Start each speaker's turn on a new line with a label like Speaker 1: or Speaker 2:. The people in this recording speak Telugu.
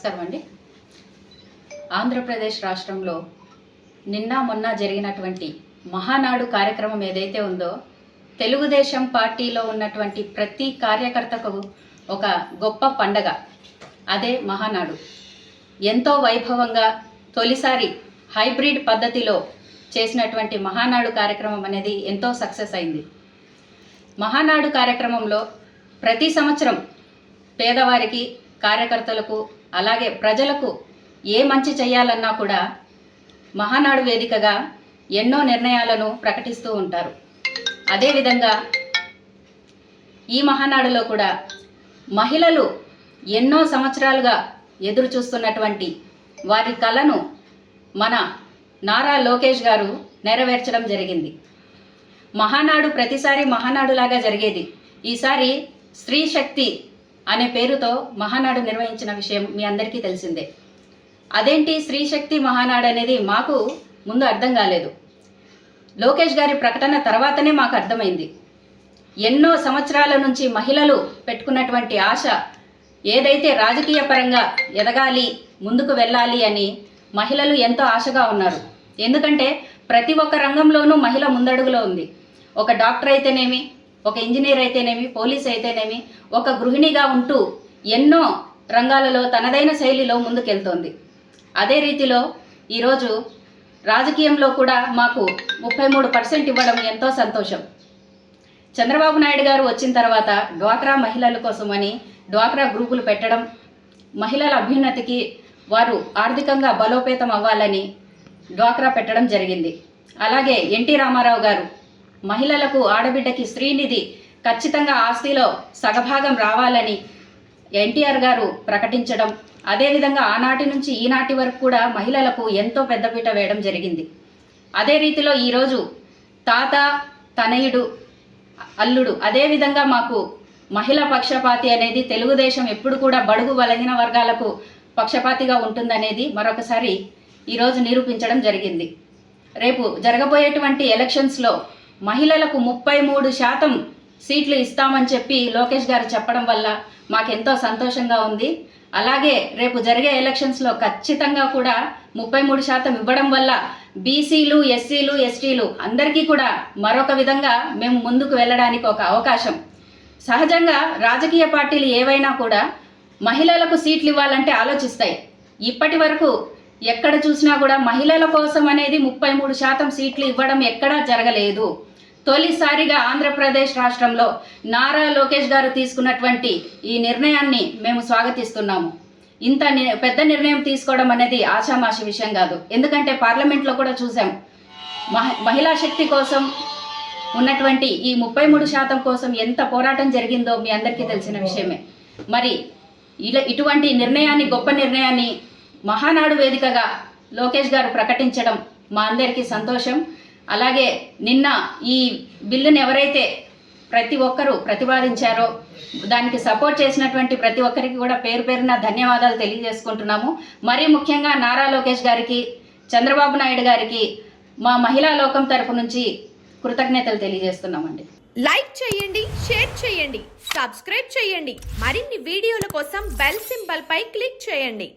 Speaker 1: నమస్కారం అండి. ఆంధ్రప్రదేశ్ రాష్ట్రంలో నిన్న మొన్న జరిగినటువంటి మహానాడు కార్యక్రమం ఏదైతే ఉందో తెలుగుదేశం పార్టీలో ఉన్నటువంటి ప్రతి కార్యకర్తకు ఒక గొప్ప పండగ. అదే మహానాడు. ఎంతో వైభవంగా తొలిసారి హైబ్రిడ్ పద్ధతిలో చేసినటువంటి మహానాడు కార్యక్రమం అనేది ఎంతో సక్సెస్ అయింది. మహానాడు కార్యక్రమంలో ప్రతి సంవత్సరం పేదవారికి, కార్యకర్తలకు, అలాగే ప్రజలకు ఏ మంచి చేయాలన్నా కూడా మహానాడు వేదికగా ఎన్నో నిర్ణయాలను ప్రకటిస్తూ ఉంటారు. అదేవిధంగా ఈ మహానాడులో కూడా మహిళలు ఎన్నో సంవత్సరాలుగా ఎదురు చూస్తున్నటువంటి వారి కలను మన నారా లోకేష్ గారు నెరవేర్చడం జరిగింది. మహానాడు ప్రతిసారి మహానాడులాగా జరిగేది. ఈసారి స్త్రీ శక్తి అనే పేరుతో మహానాడు నిర్వహించిన విషయం మీ అందరికీ తెలిసిందే. అదేంటి స్త్రీ శక్తి మహానాడు అనేది మాకు ముందు అర్థం కాలేదు. లోకేష్ గారి ప్రకటన తర్వాతనే మాకు అర్థమైంది. ఎన్నో సంవత్సరాల నుంచి మహిళలు పెట్టుకున్నటువంటి ఆశ ఏదైతే రాజకీయ పరంగా ఎదగాలి, ముందుకు వెళ్ళాలి అని మహిళలు ఎంతో ఆశగా ఉన్నారు. ఎందుకంటే ప్రతి ఒక్క రంగంలోనూ మహిళ ముందడుగులో ఉంది. ఒక డాక్టర్ అయితేనేమి, ఒక ఇంజనీర్ అయితేనేమి, పోలీస్ అయితేనేమి, ఒక గృహిణిగా ఉంటూ ఎన్నో రంగాలలో తనదైన శైలిలో ముందుకెళ్తోంది. అదే రీతిలో ఈరోజు రాజకీయంలో కూడా మాకు 33% ఇవ్వడం ఎంతో సంతోషం. చంద్రబాబు నాయుడు గారు వచ్చిన తర్వాత డ్వాక్రా మహిళల కోసమని డ్వాక్రా గ్రూపులు పెట్టడం, మహిళల అభ్యున్నతికి వారు ఆర్థికంగా బలోపేతం అవ్వాలని డ్వాక్రా పెట్టడం జరిగింది. అలాగే ఎన్టీ రామారావు గారు మహిళలకు, ఆడబిడ్డకి శ్రీనిధి ఖచ్చితంగా ఆస్తిలో సగభాగం రావాలని ఎన్టీఆర్ గారు ప్రకటించడం, అదేవిధంగా ఆనాటి నుంచి ఈనాటి వరకు కూడా మహిళలకు ఎంతో పెద్దపీట వేయడం జరిగింది. అదే రీతిలో ఈరోజు తాత, తనయుడు, అల్లుడు, అదేవిధంగా మాకు మహిళా పక్షపాతి అనేది తెలుగుదేశం ఎప్పుడు కూడా బడుగు బలహీన వర్గాలకు పక్షపాతిగా ఉంటుందనేది మరొకసారి ఈరోజు నిరూపించడం జరిగింది. రేపు జరగబోయేటువంటి ఎలక్షన్స్లో మహిళలకు 33% సీట్లు ఇస్తామని చెప్పి లోకేష్ గారు చెప్పడం వల్ల మాకెంతో సంతోషంగా ఉంది. అలాగే రేపు జరిగే ఎలక్షన్స్లో ఖచ్చితంగా కూడా 33% ఇవ్వడం వల్ల బీసీలు, ఎస్సీలు, ఎస్టీలు అందరికీ కూడా మరొక విధంగా మేము ముందుకు వెళ్ళడానికి ఒక అవకాశం. సహజంగా రాజకీయ పార్టీలు ఏవైనా కూడా మహిళలకు సీట్లు ఇవ్వాలంటే ఆలోచిస్తాయి. ఇప్పటి వరకు ఎక్కడ చూసినా కూడా మహిళల కోసం అనేది 33% సీట్లు ఇవ్వడం ఎక్కడా జరగలేదు. తొలిసారిగా ఆంధ్రప్రదేశ్ రాష్ట్రంలో నారా లోకేష్ గారు తీసుకున్నటువంటి ఈ నిర్ణయాన్ని మేము స్వాగతిస్తున్నాము. ఇంత పెద్ద నిర్ణయం తీసుకోవడం అనేది ఆషామాషి విషయం కాదు. ఎందుకంటే పార్లమెంట్లో కూడా చూసాం, మహిళా శక్తి కోసం ఉన్నటువంటి ఈ 33% కోసం ఎంత పోరాటం జరిగిందో మీ అందరికీ తెలిసిన విషయమే. మరి ఇటువంటి నిర్ణయాన్ని, గొప్ప నిర్ణయాన్ని మహానాడు వేదికగా లోకేష్ గారు ప్రకటించడం మా అందరికీ సంతోషం. అలాగే నిన్న ఈ బిల్లుని ఎవరైతే ప్రతి ఒక్కరూ ప్రతిపాదించారో దానికి సపోర్ట్ చేసినటువంటి ప్రతి ఒక్కరికి కూడా పేరు పేరున ధన్యవాదాలు తెలియజేసుకుంటున్నాము. మరీ ముఖ్యంగా నారా లోకేష్ గారికి, చంద్రబాబు నాయుడు గారికి మా మహిళా లోకం తరపు నుంచి కృతజ్ఞతలు తెలియజేస్తున్నామండి.
Speaker 2: లైక్ చేయండి, షేర్ చేయండి, సబ్స్క్రైబ్ చేయండి. మరిన్ని వీడియోల కోసం బెల్ సింబల్ పై క్లిక్ చేయండి.